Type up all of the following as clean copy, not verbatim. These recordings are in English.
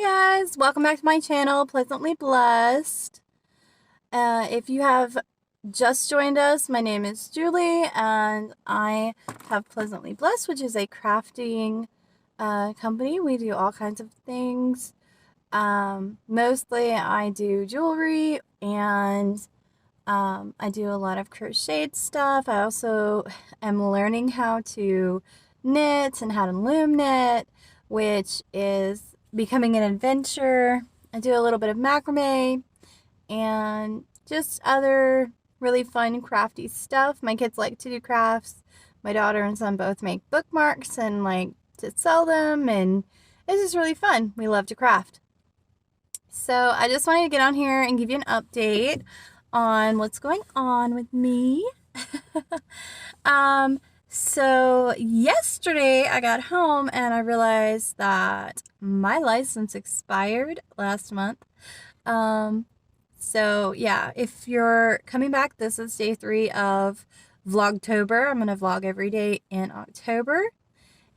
Hi guys, welcome back to my channel, Pleasantly Blessed. If you have just joined us, my name is Julie and I have Pleasantly Blessed, which is a crafting company. We do all kinds of things. Mostly I do jewelry and I do a lot of crocheted stuff. I also am learning how to knit and how to loom knit, which is becoming an adventure. I do a little bit of macrame and just other really fun crafty stuff. My kids like to do crafts. My daughter and son both make bookmarks and like to sell them, and it's just really fun. We love to craft. So I just wanted to get on here and give you an update on what's going on with me. So yesterday I got home and I realized that my license expired last month. So yeah, if you're coming back, this is day 3 of vlogtober. I'm gonna vlog every day in October.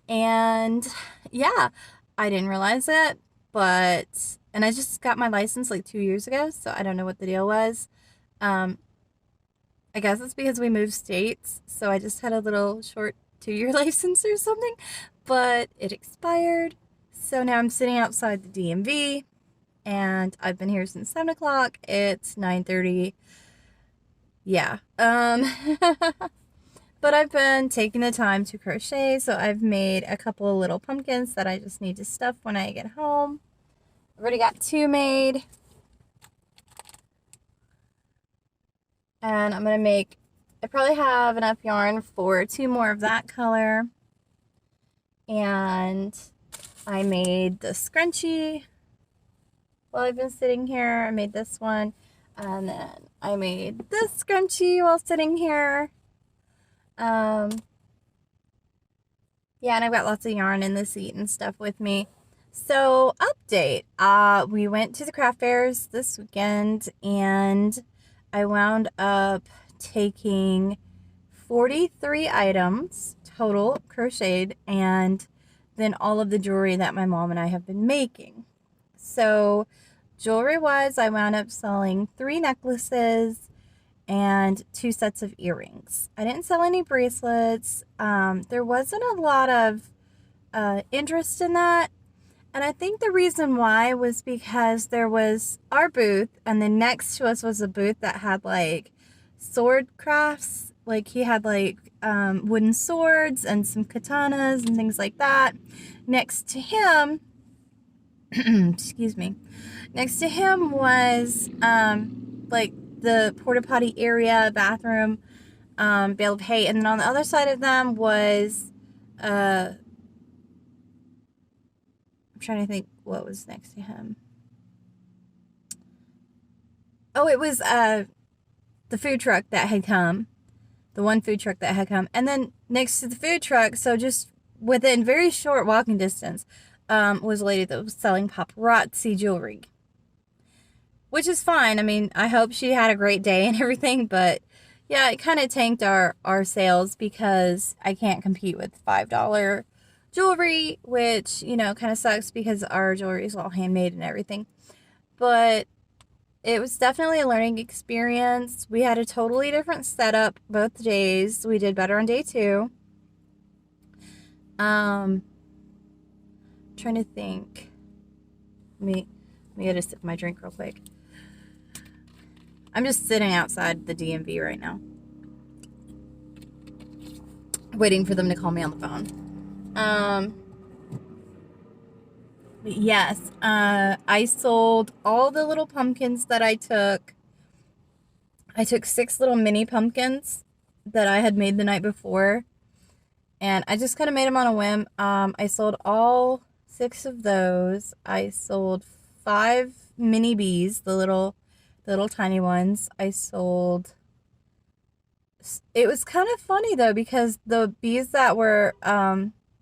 And yeah, I didn't realize it, and I just got my license like 2 years ago, so I don't know what the deal was. I guess it's because we moved states, so I just had a little short 2-year license or something, but it expired. So now I'm sitting outside the DMV, and I've been here since 7 o'clock. It's 9:30. Yeah. But I've been taking the time to crochet, so I've made a couple of little pumpkins that I just need to stuff when I get home. I've already got 2 made. And I'm going to make, I probably have enough yarn for 2 more of that color. And I made the scrunchie while I've been sitting here. I made this one. And then I made this scrunchie while sitting here. Yeah, and I've got lots of yarn in the seat and stuff with me. So, update. We went to the craft fairs this weekend and I wound up taking 43 items total crocheted, and then all of the jewelry that my mom and I have been making. So jewelry wise, I wound up selling 3 necklaces and 2 sets of earrings. I didn't sell any bracelets. There wasn't a lot of interest in that. And I think the reason why was because there was our booth, and then next to us was a booth that had like sword crafts. Like he had like wooden swords and some katanas and things like that. Next to him, excuse me, next to him was like the porta potty area, bathroom, bale of hay. And then on the other side of them was I'm trying to think what was next to him. Oh, it was the food truck that had come. The one food truck that had come. And then next to the food truck, so just within very short walking distance, was a lady that was selling paparazzi jewelry. Which is fine. I mean, I hope she had a great day and everything, but yeah, it kind of tanked our sales because I can't compete with $5 jewelry, which, you know, kind of sucks because our jewelry is all handmade and everything. But it was definitely a learning experience. We had a totally different setup both days. We did better on day 2. Trying to think. Let me get a sip of my drink real quick. I'm just sitting outside the DMV right now, waiting for them to call me on the phone. But yes, I sold all the little pumpkins that I took. I took 6 little mini pumpkins that I had made the night before, and I just kind of made them on a whim. I sold all 6 of those. I sold 5 mini bees, the little tiny ones. I sold. It was kind of funny though because the bees that were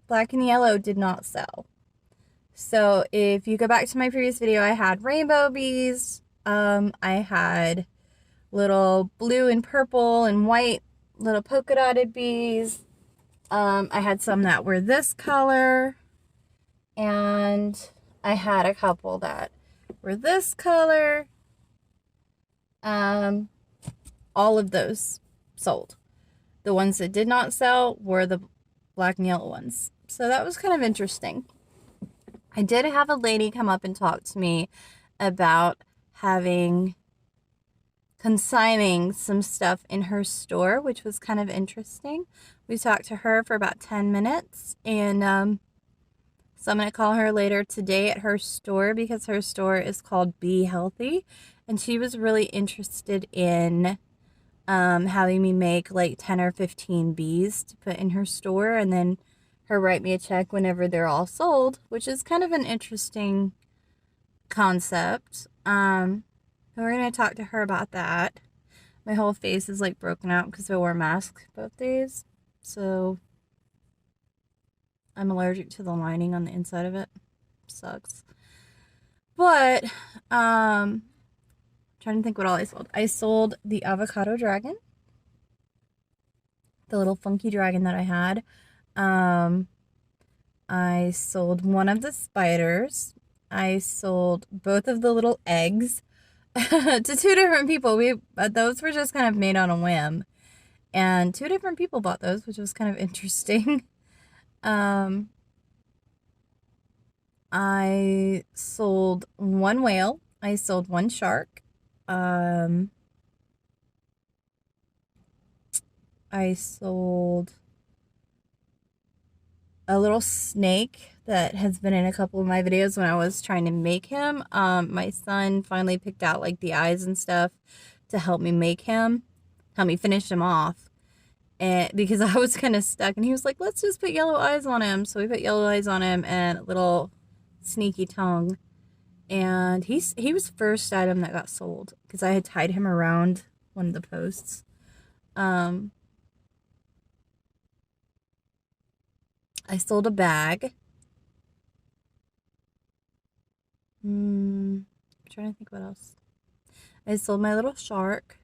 black and yellow did not sell. So if you go back to my previous video, I had rainbow bees. I had little blue and purple and white little polka dotted bees. I had some that were this color, and I had a couple that were this color. All of those sold. The ones that did not sell were the black and yellow ones. So that was kind of interesting. I did have a lady come up and talk to me about consigning some stuff in her store, which was kind of interesting. We talked to her for about 10 minutes, and so I'm going to call her later today at her store because her store is called Be Healthy, and she was really interested in having me make like 10 or 15 bees to put in her store, and then her write me a check whenever they're all sold, which is kind of an interesting concept. We're going to talk to her about that. My whole face is like broken out because I wore a mask both days. So I'm allergic to the lining on the inside of it. Sucks. But, trying to think what all I sold. I sold the avocado dragon. The little funky dragon that I had. I sold one of the spiders. I sold both of the little eggs to two different people. Those were just kind of made on a whim. And two different people bought those, which was kind of interesting. I sold one whale. I sold one shark. I sold a little snake that has been in a couple of my videos when I was trying to make him. My son finally picked out like the eyes and stuff to help me finish him off. And because I was kind of stuck, and he was like, let's just put yellow eyes on him. So we put yellow eyes on him and a little sneaky tongue. And he was the first item that got sold because I had tied him around one of the posts. I sold a bag. I'm trying to think what else. I sold my little shark.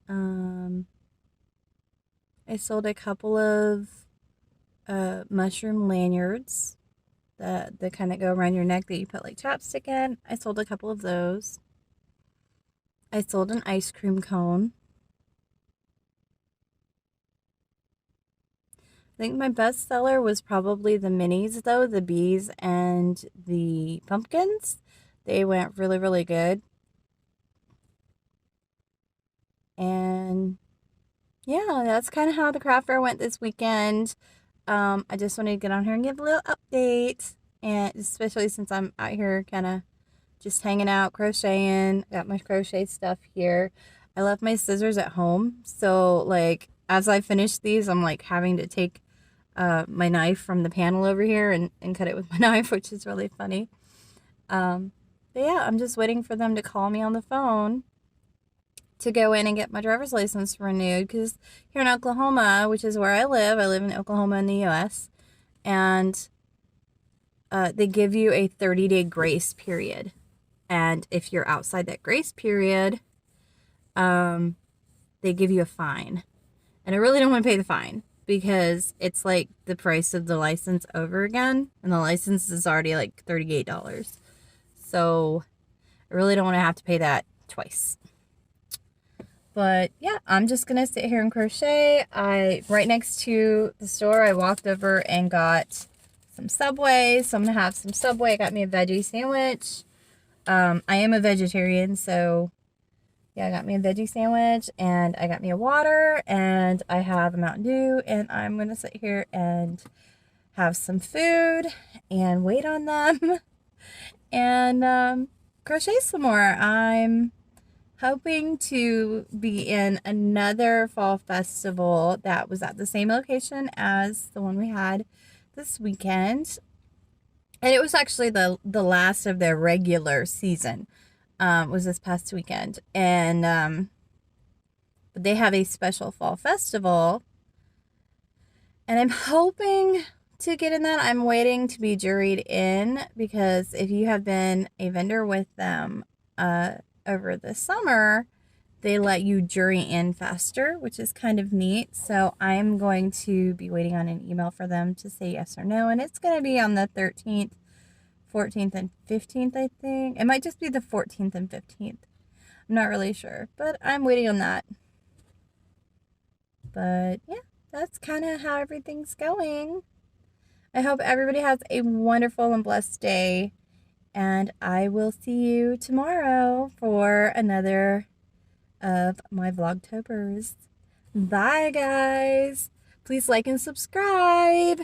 I sold a couple of mushroom lanyards that kind of go around your neck that you put like chapstick in. I sold a couple of those. I sold an ice cream cone. I think my best seller was probably the minis though, the bees and the pumpkins. They went really, really good. And yeah, that's kind of how the craft fair went this weekend. I just wanted to get on here and give a little update, and especially since I'm out here kind of just hanging out, crocheting. Got my crochet stuff here. I left my scissors at home, so like as I finish these, I'm like having to take my knife from the panel over here and cut it with my knife, which is really funny. But yeah, I'm just waiting for them to call me on the phone to go in and get my driver's license renewed, because here in Oklahoma, which is where I live in Oklahoma in the US, and they give you a 30-day grace period. And if you're outside that grace period, they give you a fine. And I really don't want to pay the fine because it's like the price of the license over again, and the license is already like $38. So I really don't want to have to pay that twice. But yeah, I'm just gonna sit here and crochet. Right next to the store, I walked over and got some Subway. So I'm gonna have some Subway. I got me a veggie sandwich. I am a vegetarian, so yeah, I got me a veggie sandwich, and I got me a water, and I have a Mountain Dew, and I'm gonna sit here and have some food and wait on them and crochet some more. I'm hoping to be in another fall festival that was at the same location as the one we had this weekend. And it was actually the last of their regular season, was this past weekend. And but they have a special fall festival, and I'm hoping to get in that. I'm waiting to be juried in, because if you have been a vendor with them over the summer, they let you jury in faster, which is kind of neat. So I'm going to be waiting on an email for them to say yes or no, and it's going to be on the 13th 14th and 15th, I think. It might just be the 14th and 15th. I'm not really sure, but I'm waiting on that. But yeah, that's kind of how everything's going. I hope everybody has a wonderful and blessed day, and I will see you tomorrow for another of my vlogtobers. Bye, guys. Please like and subscribe.